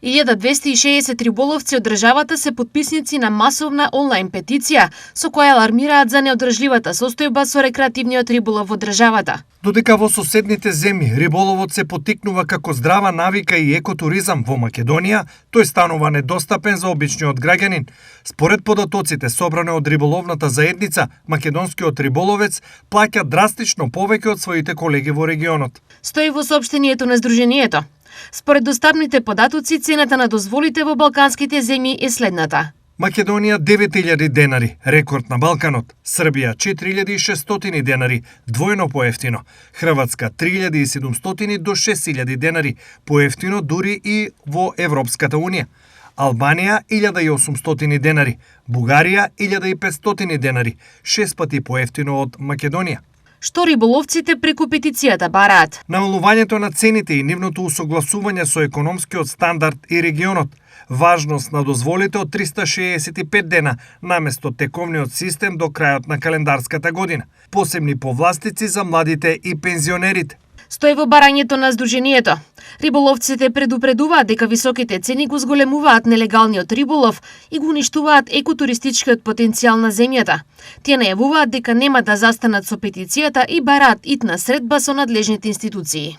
1260 риболовци од државата се потписници на масовна онлайн петиција, со која алармираат за неодржливата состојба со рекреативниот риболов во државата. Додека во соседните земји риболовот се поттикнува како здрава навика и екотуризам, во Македонија тој станува недостапен за обичниот граѓанин. Според податоците собрани од риболовната заедница, македонскиот риболовец плаќа драстично повеќе од своите колеги во регионот. Стои во соопштението на Сдруженијето. Според достапните податоци, цената на дозволите во балканските земји е следната. Македонија 9000 денари, рекорд на Балканот. Србија 4600 денари, двојно поевтино. Хрватска 3700 до 6000 денари, поевтино дури и во Европската Унија. Албанија 1800 денари, Бугарија 1500 денари, 6 пати поевтино од Македонија. Што риболовците преку петицијата бараат? Намалувањето на цените и нивното усогласување со економскиот стандард и регионот, важност на дозволите од 365 дена наместо тековниот систем до крајот на календарската година, посебни повластици за младите и пензионерите. Стои во барањето на Сдруженијето. Риболовците предупредуваат дека високите цени го зголемуваат нелегалниот риболов и го уништуваат екотуристичкиот потенцијал на земјата. Тие најавуваат дека нема да застанат со петицијата и бараат итна средба со надлежните институции.